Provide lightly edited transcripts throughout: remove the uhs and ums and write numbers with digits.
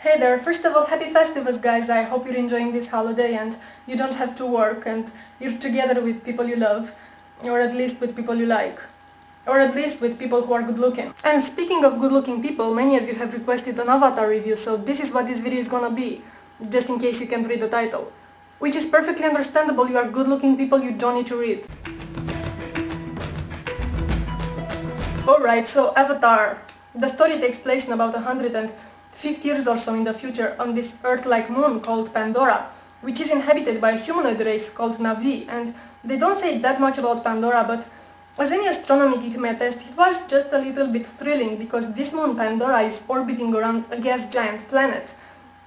Hey there, first of all, happy festivals guys. I hope you're enjoying this holiday and you don't have to work and you're together with people you love, or at least with people you like, or at least with people who are good looking. And speaking of good looking people, many of you have requested an Avatar review, so this is what this video is gonna be, just in case you can't read the title. Which is perfectly understandable, you are good looking people, you don't need to read. Alright, so Avatar. The story takes place in about 150 years or so in the future on this Earth-like moon called Pandora, which is inhabited by a humanoid race called Na'vi, and they don't say that much about Pandora, but as any astronomy geek may attest, it was just a little bit thrilling because this moon Pandora is orbiting around a gas giant planet,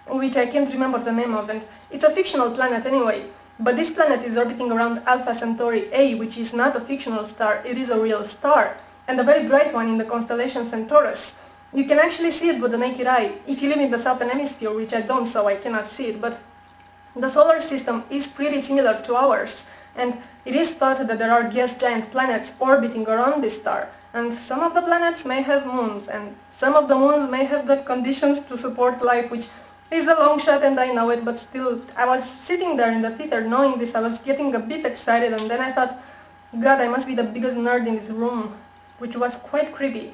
which I can't remember the name of, and it's a fictional planet anyway. But this planet is orbiting around Alpha Centauri A, which is not a fictional star, it is a real star, and a very bright one in the constellation Centaurus. You can actually see it with the naked eye, if you live in the southern hemisphere, which I don't, so I cannot see it, but the solar system is pretty similar to ours, and it is thought that there are gas giant planets orbiting around this star, and some of the planets may have moons, and some of the moons may have the conditions to support life, which is a long shot and I know it, but still, I was sitting there in the theater knowing this, I was getting a bit excited, and then I thought, God, I must be the biggest nerd in this room, which was quite creepy.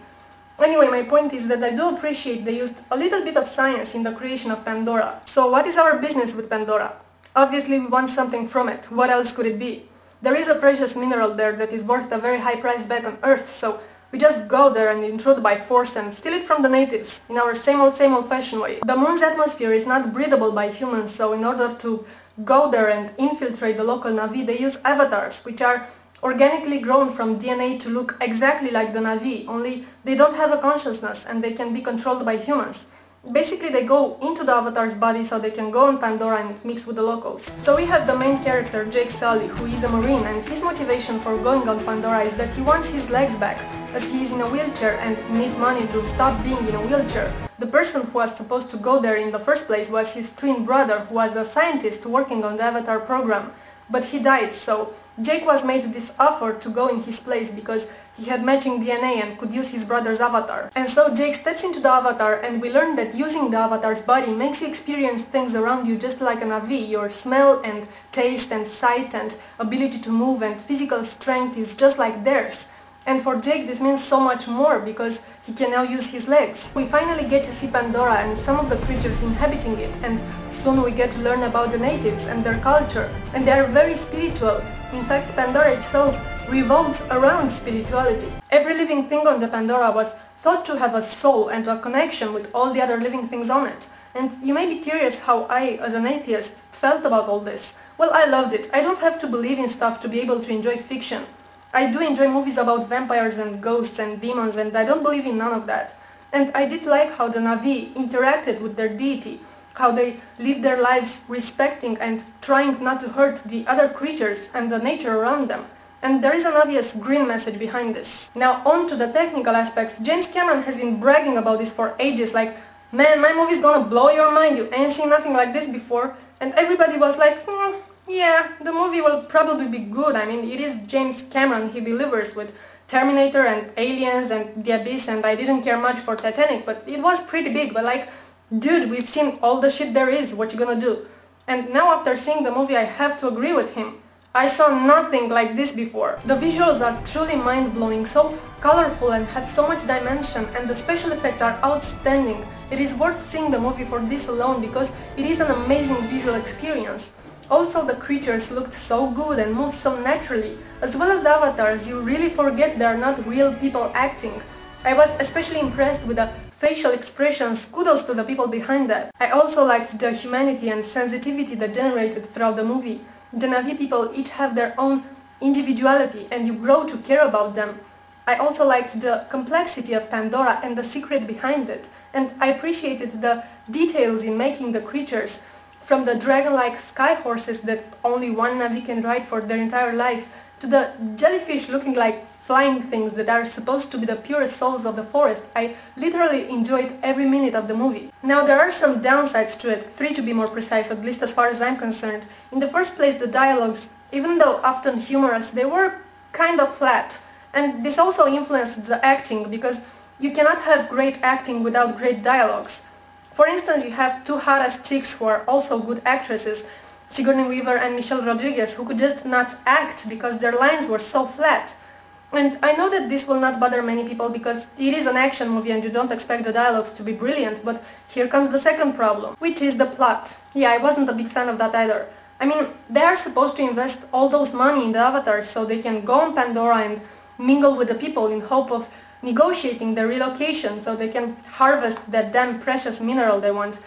Anyway, my point is that I do appreciate they used a little bit of science in the creation of Pandora. So what is our business with Pandora? Obviously we want something from it. What else could it be? There is a precious mineral there that is worth a very high price back on Earth, so we just go there and intrude by force and steal it from the natives, in our same old fashion way. The moon's atmosphere is not breathable by humans, so in order to go there and infiltrate the local Na'vi, they use avatars, which are organically grown from DNA to look exactly like the Na'vi, only they don't have a consciousness and they can be controlled by humans. Basically they go into the avatar's body so they can go on Pandora and mix with the locals. So we have the main character, Jake Sully, who is a marine, and his motivation for going on Pandora is that he wants his legs back, as he is in a wheelchair and needs money to stop being in a wheelchair. The person who was supposed to go there in the first place was his twin brother, who was a scientist working on the Avatar program. But he died, so Jake was made this offer to go in his place because he had matching DNA and could use his brother's avatar. And so Jake steps into the avatar, and we learn that using the avatar's body makes you experience things around you just like a Na'vi. Your smell and taste and sight and ability to move and physical strength is just like theirs. And for Jake this means so much more because he can now use his legs. We finally get to see Pandora and some of the creatures inhabiting it, and soon we get to learn about the natives and their culture, and they are very spiritual. In fact, Pandora itself revolves around spirituality. Every living thing on the Pandora was thought to have a soul and a connection with all the other living things on it. And you may be curious how I, as an atheist, felt about all this. Well, I loved it. I don't have to believe in stuff to be able to enjoy fiction. I do enjoy movies about vampires and ghosts and demons, and I don't believe in none of that. And I did like how the Na'vi interacted with their deity, how they lived their lives respecting and trying not to hurt the other creatures and the nature around them. And there is an obvious green message behind this. Now on to the technical aspects. James Cameron has been bragging about this for ages, like, man, my movie's gonna blow your mind, you ain't seen nothing like this before. And everybody was like, yeah, the movie will probably be good. I mean, it is James Cameron, he delivers with Terminator and Aliens and The Abyss, and I didn't care much for Titanic, but it was pretty big, but like, dude, we've seen all the shit there is, what you gonna do? And now after seeing the movie I have to agree with him. I saw nothing like this before. The visuals are truly mind-blowing, so colorful and have so much dimension, and the special effects are outstanding. It is worth seeing the movie for this alone because it is an amazing visual experience. Also, the creatures looked so good and moved so naturally. As well as the avatars, you really forget they are not real people acting. I was especially impressed with the facial expressions, kudos to the people behind that. I also liked the humanity and sensitivity that generated throughout the movie. The Na'vi people each have their own individuality and you grow to care about them. I also liked the complexity of Pandora and the secret behind it, and I appreciated the details in making the creatures, from the dragon-like sky horses that only one Na'vi can ride for their entire life, to the jellyfish looking like flying things that are supposed to be the purest souls of the forest. I literally enjoyed every minute of the movie. Now there are some downsides to it, 3 to be more precise, at least as far as I'm concerned. In the first place, the dialogues, even though often humorous, they were kind of flat. And this also influenced the acting, because you cannot have great acting without great dialogues. For instance, you have two hot-ass chicks who are also good actresses, Sigourney Weaver and Michelle Rodriguez, who could just not act because their lines were so flat. And I know that this will not bother many people because it is an action movie and you don't expect the dialogues to be brilliant, but here comes the second problem, which is the plot. Yeah, I wasn't a big fan of that either. I mean, they are supposed to invest all those money in the avatars so they can go on Pandora and mingle with the people in hope of negotiating their relocation so they can harvest that damn precious mineral they want.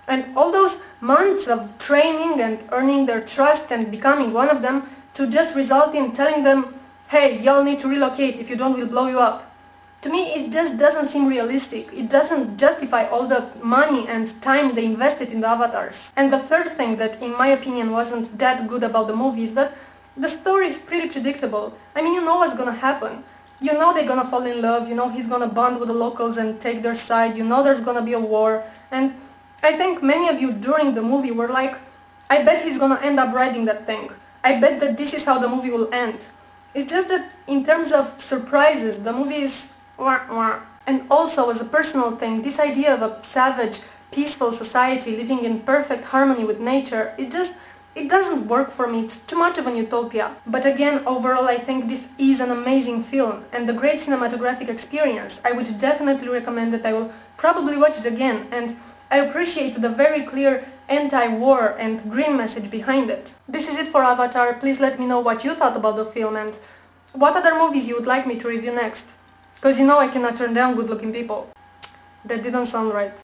And all those months of training and earning their trust and becoming one of them to just result in telling them, hey, y'all need to relocate, if you don't we'll blow you up. To me it just doesn't seem realistic. It doesn't justify all the money and time they invested in the avatars. And the third thing that in my opinion wasn't that good about the movie is that the story is pretty predictable. I mean, you know what's gonna happen. You know they're gonna fall in love, you know he's gonna bond with the locals and take their side, you know there's gonna be a war, and I think many of you during the movie were like, I bet he's gonna end up riding that thing. I bet that this is how the movie will end. It's just that in terms of surprises, the movie is wah wah. And also as a personal thing, this idea of a savage, peaceful society living in perfect harmony with nature, it doesn't work for me. It's too much of an utopia. But again, overall I think this is an amazing film and a great cinematographic experience. I would definitely recommend that. I will probably watch it again, and I appreciate the very clear anti-war and green message behind it. This is it for Avatar. Please let me know what you thought about the film and what other movies you would like me to review next. Because you know I cannot turn down good-looking people. That didn't sound right.